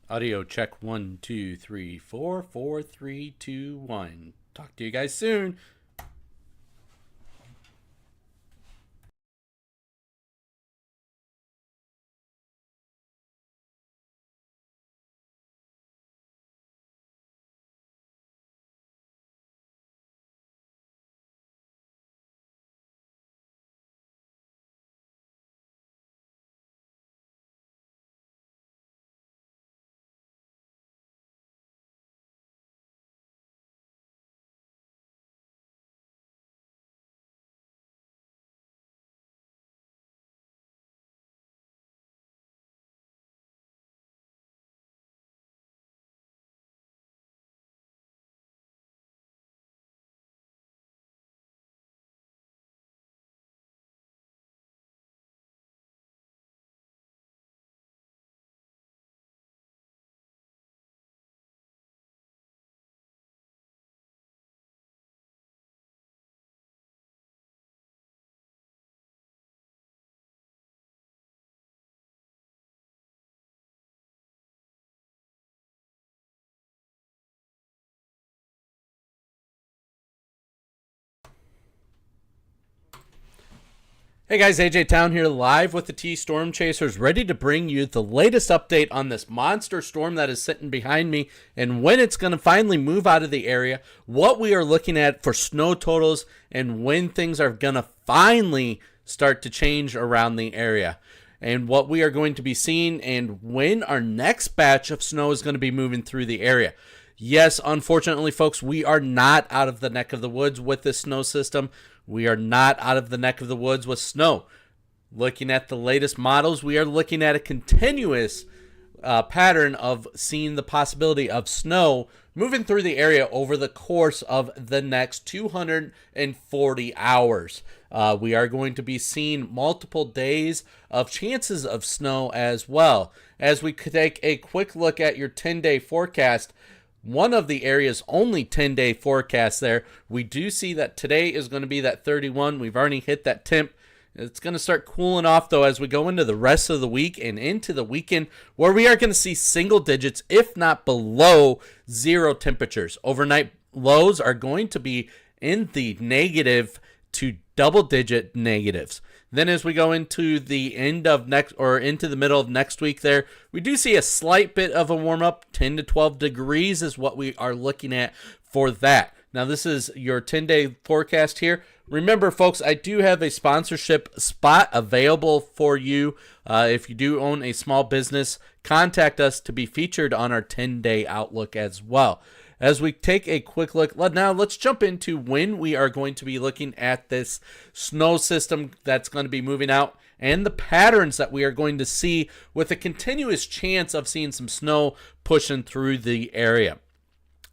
Audio check 1, 2, 3, 4, 4, 3, 2, 1. Talk to you guys soon. Hey guys, AJ Town here live with the T Storm Chasers, ready to bring you the latest update on this monster storm that is sitting behind me and when it's going to finally move out of the area, what we are looking at for snow totals, and when things are going to finally start to change around the area, and what we are going to be seeing, and when our next batch of snow is going to be moving through the area. Yes, unfortunately, folks, we are not out of the neck of the woods with this snow system. We are not out of the neck of the woods with snow. Looking at the latest models, we are looking at a continuous pattern of seeing the possibility of snow moving through the area over the course of the next 240 hours. We are going to be seeing multiple days of chances of snow as well. As we take a quick look at your 10-day forecast, one of the area's only 10-day forecast there, we do see that today is going to be that 31. We've already hit that temp. It's going to start cooling off, though, as we go into the rest of the week and into the weekend, where we are going to see single digits, if not below zero temperatures. Overnight lows are going to be in the negative to double-digit negatives. Then as we go into the end of next, or into the middle of next week there, we do see a slight bit of a warm up. 10 to 12 degrees is what we are looking at for that. Now this is your 10-day forecast here. Remember, folks, I do have a sponsorship spot available for you. If you do own a small business, contact us to be featured on our 10-day outlook as well. As we take a quick look, now let's jump into when we are going to be looking at this snow system that's going to be moving out and the patterns that we are going to see with a continuous chance of seeing some snow pushing through the area.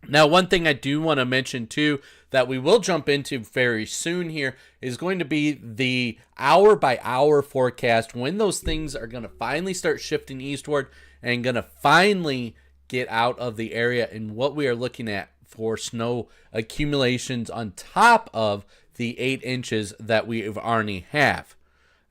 Now, one thing I do want to mention too that we will jump into very soon here is going to be the hour by hour forecast, when those things are going to finally start shifting eastward and going to finally get out of the area, and what we are looking at for snow accumulations on top of the 8 inches that we already have.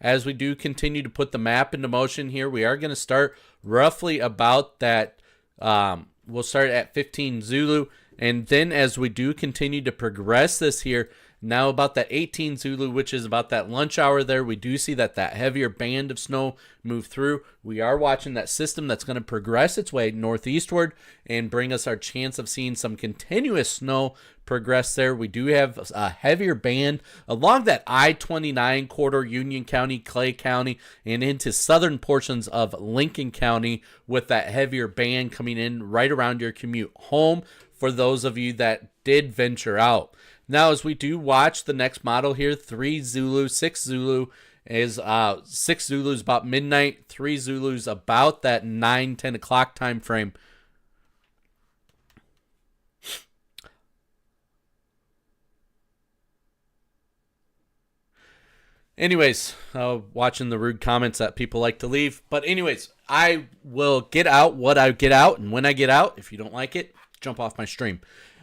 As we do continue to put the map into motion here, we are going to start roughly about that. We'll start at 15 Zulu, and then as we do continue to progress this here, now about that 18 Zulu, which is about that lunch hour there, we do see that heavier band of snow move through. We are watching that system that's going to progress its way northeastward and bring us our chance of seeing some continuous snow progress there. We do have a heavier band along that I-29 corridor, Union County, Clay County, and into southern portions of Lincoln County, with that heavier band coming in right around your commute home for those of you that did venture out. Now, as we do watch the next model here, 3 Zulu, 6 Zulu is 6 Zulu's about midnight, 3 Zulu's about that 9-10 o'clock time frame. Anyways, watching the rude comments that people like to leave. But anyways, I will get out what I get out, and when I get out, if you don't like it, jump off my stream.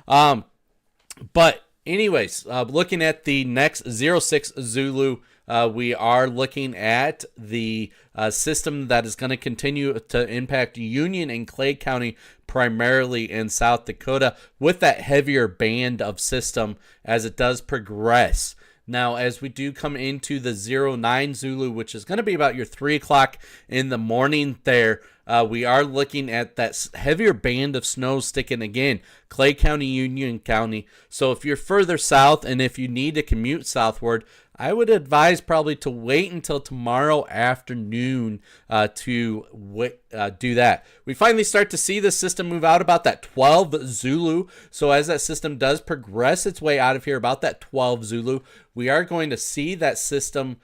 But anyways, looking at the next 06 Zulu We are looking at the system that is going to continue to impact Union and Clay County, primarily in South Dakota, with that heavier band of system as it does progress. Now, as we do come into the 09 Zulu, which is going to be about your 3 o'clock in the morning there, we are looking at that heavier band of snow sticking again, Clay County, Union County. So if you're further south and if you need to commute southward, I would advise probably to wait until tomorrow afternoon to do that. We finally start to see the system move out about that 12 Zulu. So as that system does progress its way out of here about that 12 Zulu, we are going to see that system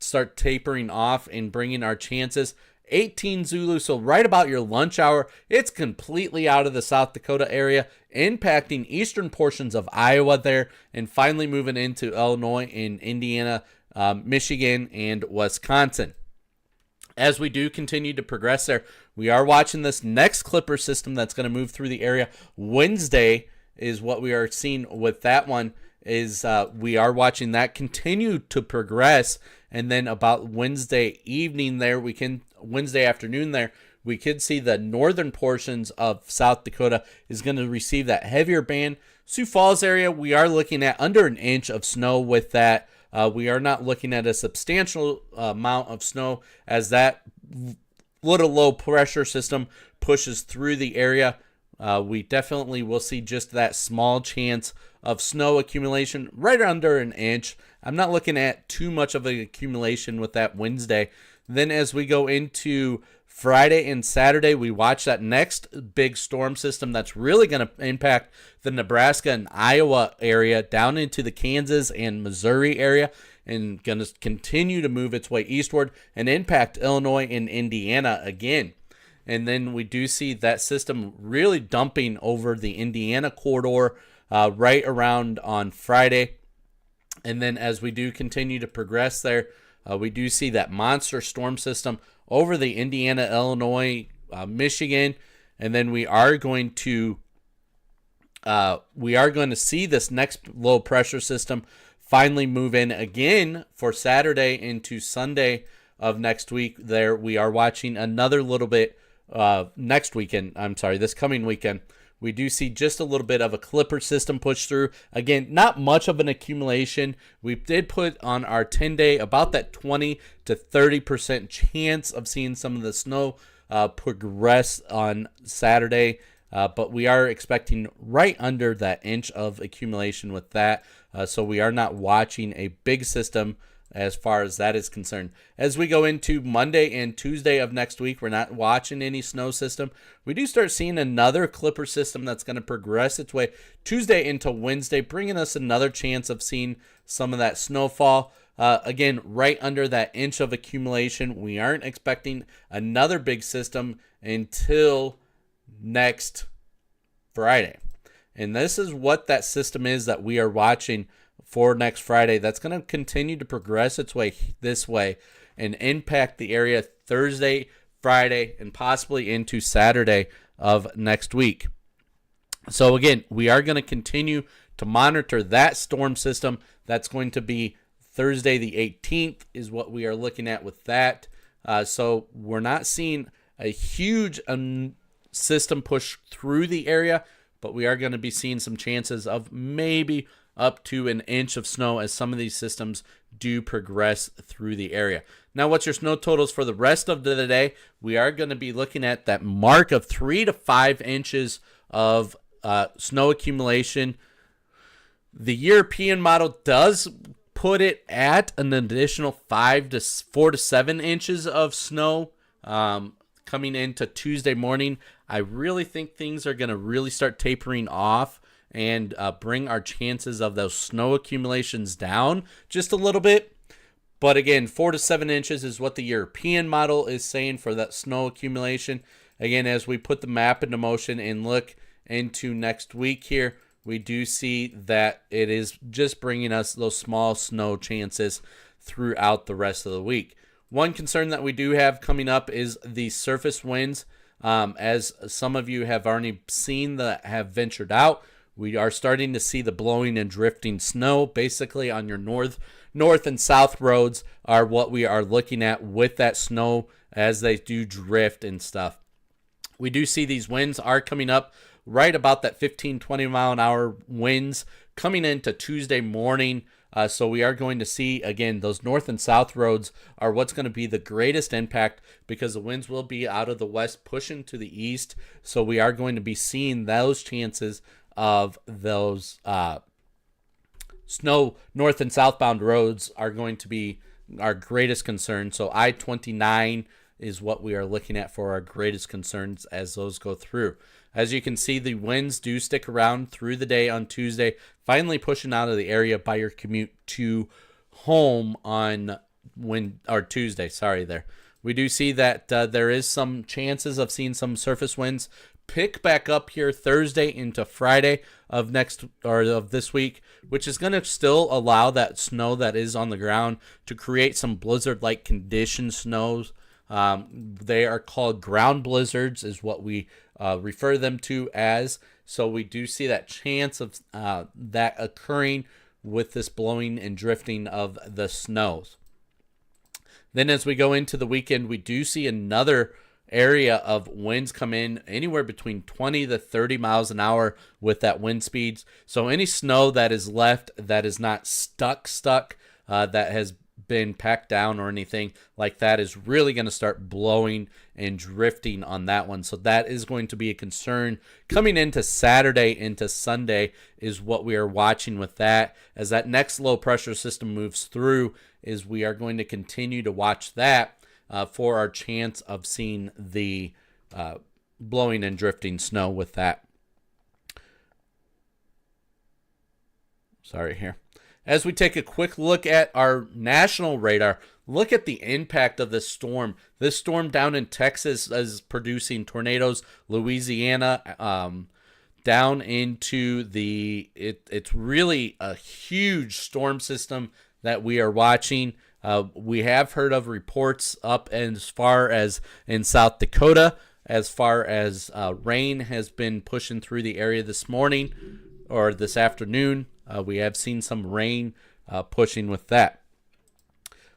start tapering off and bringing our chances 18 Zulu, so right about your lunch hour, it's completely out of the South Dakota area, impacting eastern portions of Iowa there, and finally moving into Illinois and Indiana, Michigan, and Wisconsin. As we do continue to progress there, we are watching this next Clipper system that's going to move through the area. Wednesday is what we are seeing with that one. We are watching that continue to progress, and then about Wednesday evening there, Wednesday afternoon there, we could see the northern portions of South Dakota is going to receive that heavier band. Sioux Falls area, we are looking at under an inch of snow with that. We are not looking at a substantial amount of snow as that little low pressure system pushes through the area. We definitely will see just that small chance of snow accumulation right under an inch. I'm not looking at too much of an accumulation with that Wednesday. Then as we go into Friday and Saturday, we watch that next big storm system that's really going to impact the Nebraska and Iowa area down into the Kansas and Missouri area, and going to continue to move its way eastward and impact Illinois and Indiana again. And then we do see that system really dumping over the Indiana corridor right around on Friday. And then as we do continue to progress there, we do see that monster storm system over the Indiana, Illinois, Michigan. And then we are going to see this next low pressure system finally move in again for Saturday into Sunday of next week. There we are watching another little bit this coming weekend. We do see just a little bit of a Clipper system push through. Again, not much of an accumulation. We did put on our 10-day about that 20 to 30% chance of seeing some of the snow progress on Saturday. But we are expecting right under that inch of accumulation with that. So we are not watching a big system as far as that is concerned. As we go into Monday and Tuesday of next week, we're not watching any snow system. We do start seeing another Clipper system that's going to progress its way Tuesday into Wednesday, bringing us another chance of seeing some of that snowfall. Again, right under that inch of accumulation. We aren't expecting another big system until next Friday. And this is what that system is that we are watching for next Friday. That's going to continue to progress its way this way and impact the area Thursday, Friday, and possibly into Saturday of next week. So again, we are going to continue to monitor that storm system. That's going to be Thursday the 18th is what we are looking at with that. So we're not seeing a huge system push through the area, but we are going to be seeing some chances of maybe up to an inch of snow as some of these systems do progress through the area. Now, what's your snow totals for the rest of the day? We are going to be looking at that mark of 3 to 5 inches of snow accumulation. The European model does put it at an additional 4 to 7 inches of snow coming into Tuesday morning. I really think things are going to really start tapering off and bring our chances of those snow accumulations down just a little bit. But again, 4 to 7 inches is what the European model is saying for that snow accumulation. Again, as we put the map into motion and look into next week here, we do see that it is just bringing us those small snow chances throughout the rest of the week. One concern that we do have coming up is the surface winds. As some of you have already seen that have ventured out, we are starting to see the blowing and drifting snow basically on your north and south roads are what we are looking at with that snow as they do drift and stuff. We do see these winds are coming up right about that 15-20 mile an hour winds coming into Tuesday morning. So we are going to see, again, those north and south roads are what's going to be the greatest impact because the winds will be out of the west pushing to the east. So we are going to be seeing those chances of those snow north and southbound roads are going to be our greatest concern. So I-29 is what we are looking at for our greatest concerns as those go through. As you can see, the winds do stick around through the day on Tuesday, finally pushing out of the area by your commute to home on Tuesday. Sorry there. We do see that there is some chances of seeing some surface winds pick back up here Thursday into Friday of this week, which is going to still allow that snow that is on the ground to create some blizzard-like condition snows. They are called ground blizzards is what we refer them to as. So we do see that chance of that occurring with this blowing and drifting of the snows. Then as we go into the weekend, we do see another area of winds come in anywhere between 20 to 30 miles an hour with that wind speeds. So any snow that is left that is not stuck, that has been packed down or anything like that is really going to start blowing and drifting on that one. So that is going to be a concern coming into Saturday into Sunday is what we are watching with that. As that next low pressure system moves through is we are going to continue to watch that for our chance of seeing the blowing and drifting snow with that. Sorry here. As we take a quick look at our national radar, look at the impact of this storm. This storm down in Texas is producing tornadoes. Louisiana, down into it's really a huge storm system that we are watching. We have heard of reports up as far as in South Dakota, as far as rain has been pushing through the area this morning or this afternoon. We have seen some rain pushing with that.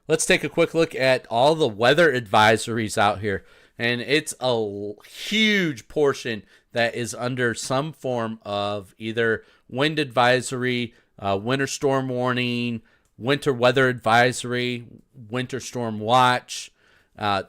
Let's take a quick look at all the weather advisories out here. And it's a huge portion that is under some form of either wind advisory, winter storm warning, winter weather advisory, winter storm watch.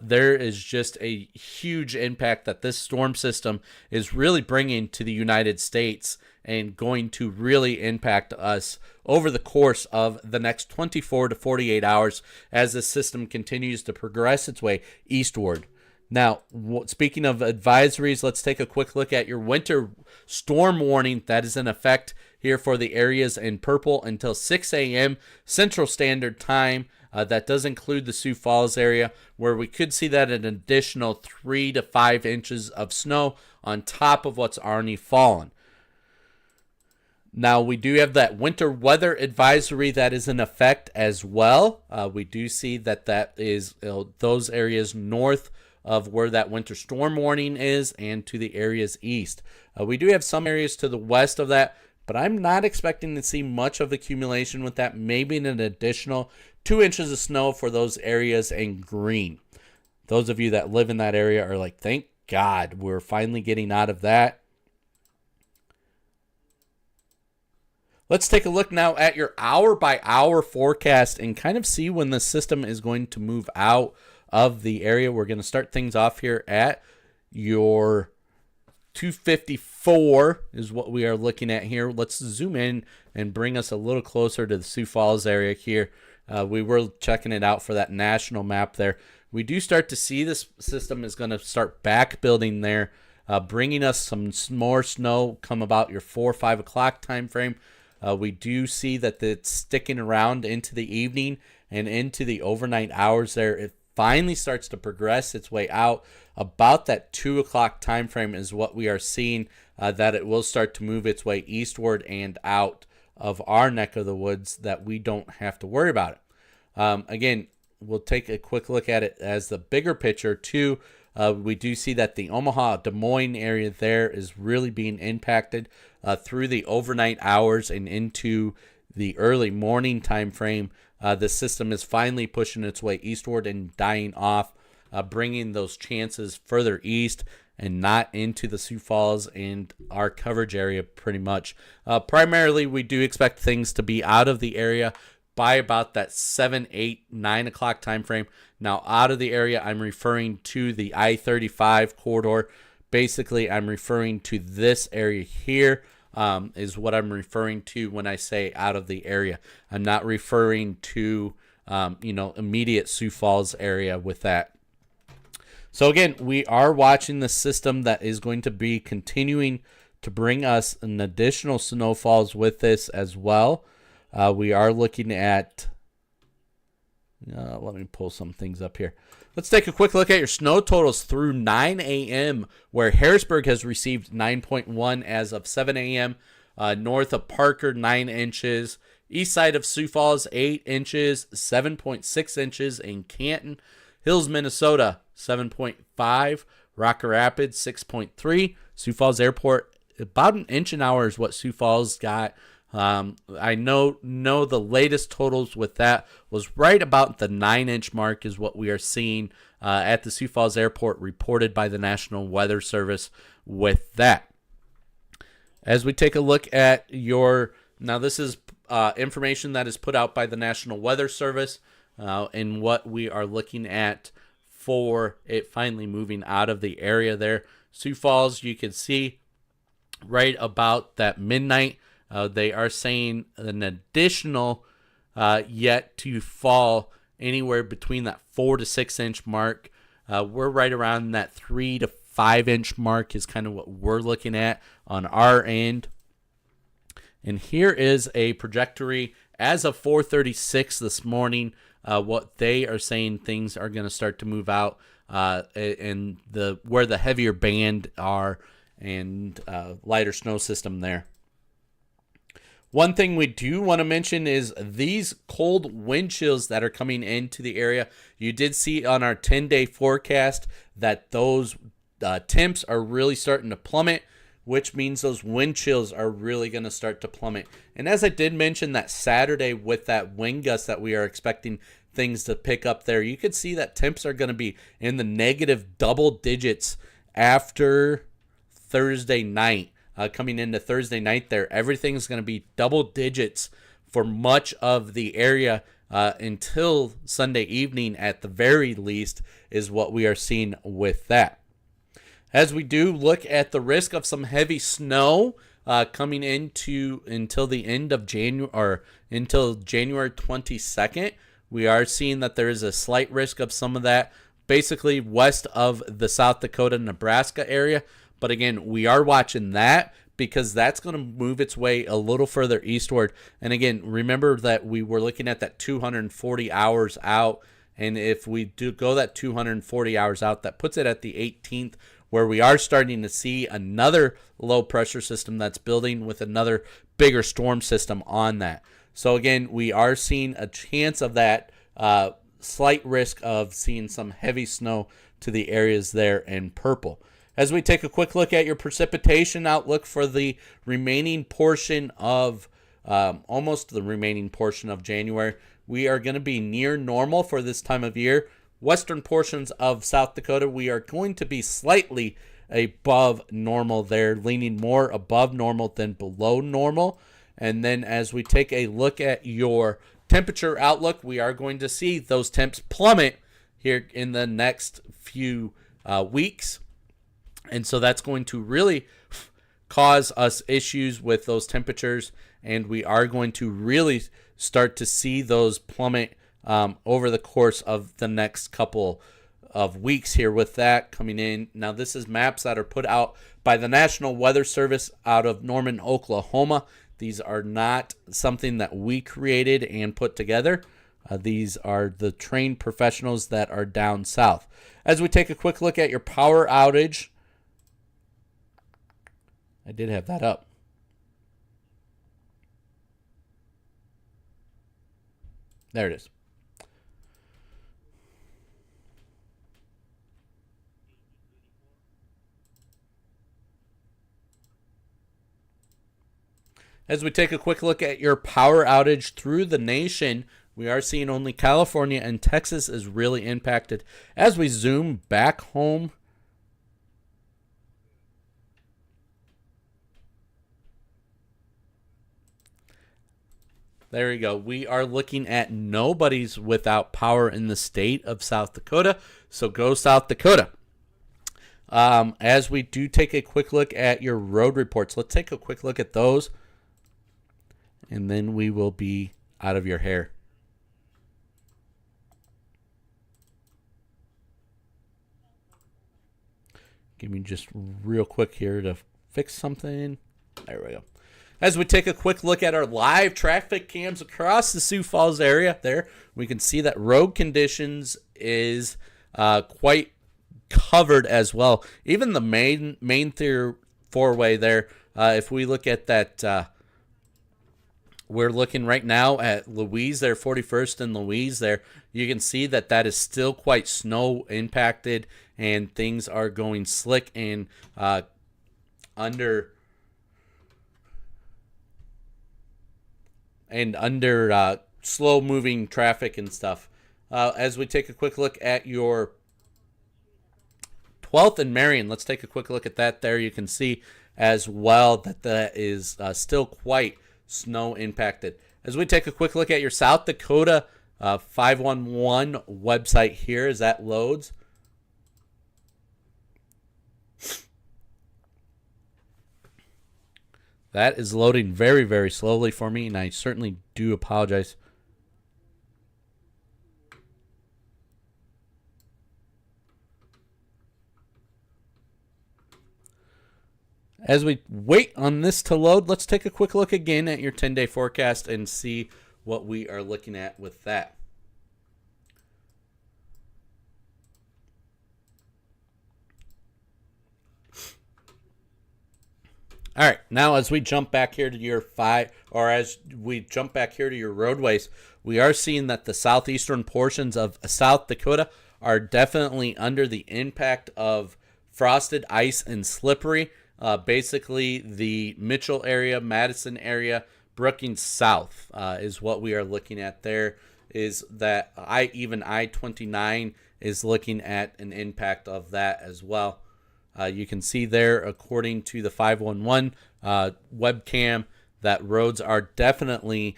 There is just a huge impact that this storm system is really bringing to the United States and going to really impact us over the course of the next 24 to 48 hours as the system continues to progress its way eastward. Now, speaking of advisories, let's take a quick look at your winter storm warning that is in effect here for the areas in purple until 6 a.m. Central Standard Time. That does include the Sioux Falls area, where we could see that an additional 3 to 5 inches of snow on top of what's already fallen. Now, we do have that winter weather advisory that is in effect as well. We do see that is those areas north of where that winter storm warning is and to the areas east. We do have some areas to the west of that, but I'm not expecting to see much of accumulation with that. Maybe an additional 2 inches of snow for those areas in green. Those of you that live in that area are like, thank God we're finally getting out of that. Let's take a look now at your hour-by-hour forecast and kind of see when the system is going to move out of the area. We're going to start things off here at your 254 is what we are looking at here. Let's zoom in and bring us a little closer to the Sioux Falls area here. We were checking it out for that national map there. We do start to see this system is going to start back building there, bringing us some more snow come about your 4 or 5 o'clock time frame. We do see that it's sticking around into the evening and into the overnight hours there. It finally starts to progress its way out. About that 2 o'clock time frame is what we are seeing, that it will start to move its way eastward and out of our neck of the woods, that we don't have to worry about it. Again, we'll take a quick look at it as the bigger picture too. We do see that the Omaha, Des Moines area there is really being impacted through the overnight hours and into the early morning time frame. the system is finally pushing its way eastward and dying off, bringing those chances further east and not into the Sioux Falls and our coverage area pretty much. Primarily, we do expect things to be out of the area by about that 7, 8, 9 o'clock time frame. Now, out of the area, I'm referring to the I-35 corridor. Basically, I'm referring to this area here. Is what I'm referring to when I say out of the area. I'm not referring to, immediate Sioux Falls area with that. So again, we are watching the system that is going to be continuing to bring us an additional snowfalls with this as well. We are looking at, let me pull some things up here. Let's take a quick look at your snow totals through 9 a.m., where Harrisburg has received 9.1 as of 7 a.m., north of Parker, 9 inches, east side of Sioux Falls, 8 inches, 7.6 inches in Canton, Hills, Minnesota, 7.5, Rocker Rapids, 6.3, Sioux Falls Airport, about an inch an hour is what Sioux Falls got. I know the latest totals with that was right about the 9-inch mark is what we are seeing at the Sioux Falls Airport, reported by the National Weather Service with that. As we take a look at now this is information that is put out by the National Weather Service and what we are looking at for it finally moving out of the area there. Sioux Falls, you can see right about that midnight. They are saying an additional yet to fall anywhere between that 4 to 6 inch mark. We're right around that 3 to 5 inch mark is kind of what we're looking at on our end. And here is a trajectory as of 4:36 this morning. What they are saying things are going to start to move out and where the heavier band are and lighter snow system there. One thing we do want to mention is these cold wind chills that are coming into the area. You did see on our 10-day forecast that those temps are really starting to plummet, which means those wind chills are really going to start to plummet. And as I did mention that Saturday with that wind gust that we are expecting things to pick up there, you could see that temps are going to be in the negative double digits after Thursday night. Coming into Thursday night there, everything's going to be double digits for much of the area until Sunday evening at the very least is what we are seeing with that. As we do look at the risk of some heavy snow coming into until the end of January or until January 22nd, we are seeing that there is a slight risk of some of that basically west of the South Dakota, Nebraska area. But again, we are watching that because that's going to move its way a little further eastward. And again, remember that we were looking at that 240 hours out. And if we do go that 240 hours out, that puts it at the 18th, where we are starting to see another low pressure system that's building with another bigger storm system on that. So again, we are seeing a chance of that slight risk of seeing some heavy snow to the areas there in purple. As we take a quick look at your precipitation outlook for the remaining portion of almost the remaining portion of January, we are going to be near normal for this time of year. Western portions of South Dakota, we are going to be slightly above normal there, leaning more above normal than below normal. And then as we take a look at your temperature outlook, we are going to see those temps plummet here in the next few weeks. And so that's going to really cause us issues with those temperatures, and we are going to really start to see those plummet over the course of the next couple of weeks here with that coming in. Now, this is maps that are put out by the National Weather Service out of Norman, Oklahoma. These are not something that we created and put together. These are the trained professionals that are down south. As we take a quick look at your power outage, I did have that up. There it is. As we take a quick look at your power outage through the nation, We are seeing only California and Texas is really impacted. As we zoom back home, there we go. We are looking at nobody's without power in the state of South Dakota. So go South Dakota. As we do take a quick look at your road reports, let's take a quick look at those. And then we will be out of your hair. Give me just real quick here to fix something. There we go. As we take a quick look at our live traffic cams across the Sioux Falls area there, we can see that road conditions is quite covered as well. Even the main four-way there, if we look at that, we're looking right now at Louise there, 41st and Louise there. You can see that that is still quite snow impacted, and things are going slick and under slow moving traffic and stuff. As we take a quick look at your 12th and Marion, let's take a quick look at that there. You can see as well that that is still quite snow impacted. As we take a quick look at your South Dakota 511 website here as that loads. That is loading very, very slowly for me, and I certainly do apologize. As we wait on this to load, let's take a quick look again at your 10-day forecast and see what we are looking at with that. All right, now as we jump back here to your roadways, we are seeing that the southeastern portions of South Dakota are definitely under the impact of frosted ice and slippery. Basically, the Mitchell area, Madison area, Brookings South is what we are looking at there. Is that even I-29 is looking at an impact of that as well. You can see there, according to the 511 webcam, that roads are definitely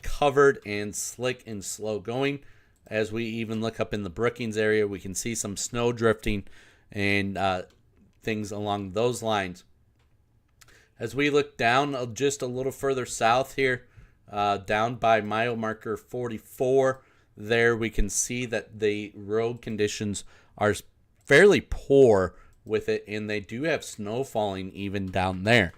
covered and slick and slow going. As we even look up in the Brookings area, we can see some snow drifting and things along those lines. As we look down just a little further south here, down by mile marker 44, there we can see that the road conditions are fairly poor with it, and they do have snow falling even down there.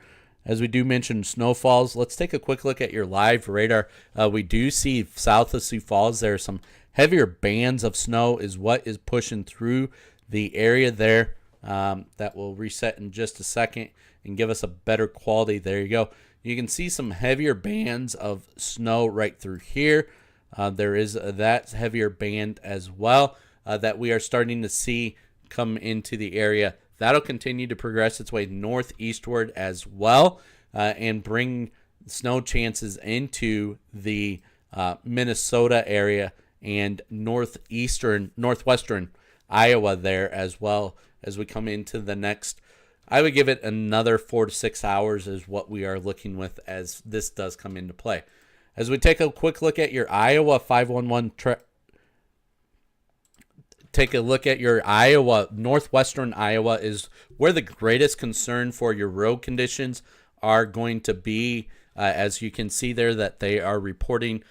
As we do mention snowfalls, let's take a quick look at your live radar. We do see south of Sioux Falls there are some heavier bands of snow is what is pushing through the area there. That will reset in just a second and give us a better quality. There you go. You can see some heavier bands of snow right through here. There is that heavier band as well that we are starting to see come into the area. That'll continue to progress its way northeastward as well and bring snow chances into the Minnesota area and northwestern Iowa there as well as we come into the next. I would give it another 4 to 6 hours is what we are looking with as this does come into play. As we take a quick look at your Iowa 511 take a look at your Iowa, northwestern Iowa is where the greatest concern for your road conditions are going to be. As you can see there that they are reporting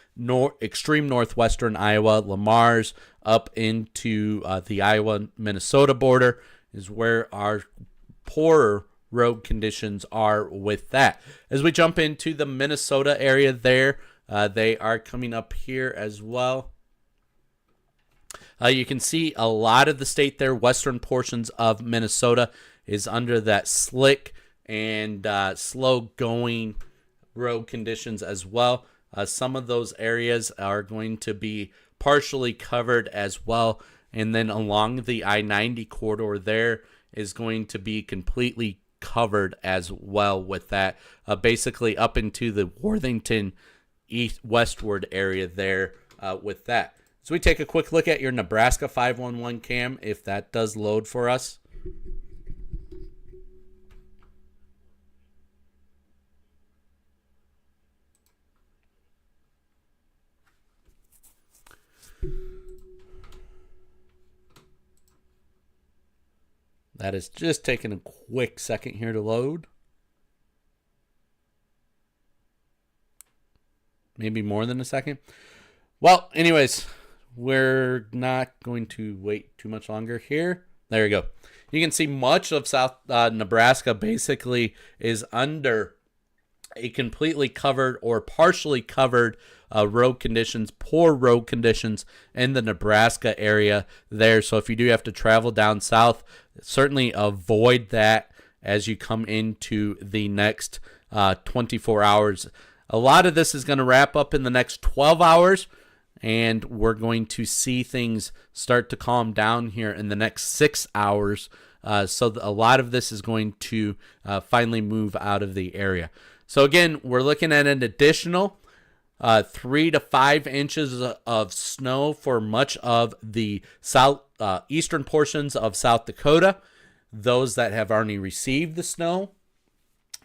extreme northwestern Iowa, Lamar's up into the Iowa-Minnesota border is where our poorer road conditions are with that. As we jump into the Minnesota area there, they are coming up here as well. You can see a lot of the state there, western portions of Minnesota, is under that slick and slow-going road conditions as well. Some of those areas are going to be partially covered as well. And then along the I-90 corridor there is going to be completely covered as well with that. Basically up into the Worthington westward area there. with that. So we take a quick look at your Nebraska 511 cam, if that does load for us. That is just taking a quick second here to load. Maybe more than a second. Well, anyways, we're not going to wait too much longer here. There you go. You can see much of South Nebraska basically is under a completely covered or partially covered road conditions, poor road conditions in the Nebraska area there. So if you do have to travel down south, certainly avoid that as you come into the next 24 hours. A lot of this is going to wrap up in the next 12 hours, and we're going to see things start to calm down here in the next 6 hours. So a lot of this is going to finally move out of the area. So again, we're looking at an additional 3 to 5 inches of snow for much of the eastern portions of South Dakota, those that have already received the snow.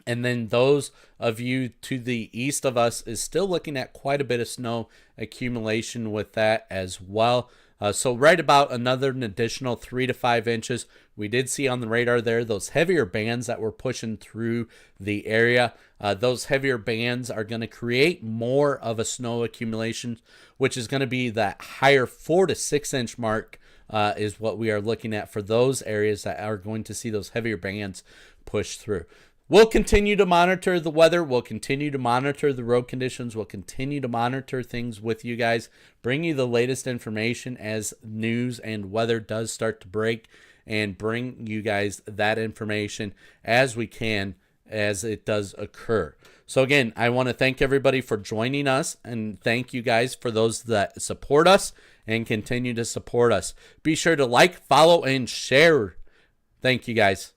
And then those of you to the east of us is still looking at quite a bit of snow accumulation with that as well. So right about an additional 3 to 5 inches. We did see on the radar there those heavier bands that were pushing through the area. Those heavier bands are going to create more of a snow accumulation, which is going to be that higher 4 to 6 inch mark is what we are looking at for those areas that are going to see those heavier bands push through. We'll continue to monitor the weather. We'll continue to monitor the road conditions. We'll continue to monitor things with you guys, bring you the latest information as news and weather does start to break, and bring you guys that information as we can as it does occur. So again, I want to thank everybody for joining us, and thank you guys for those that support us and continue to support us. Be sure to like, follow, and share. Thank you guys.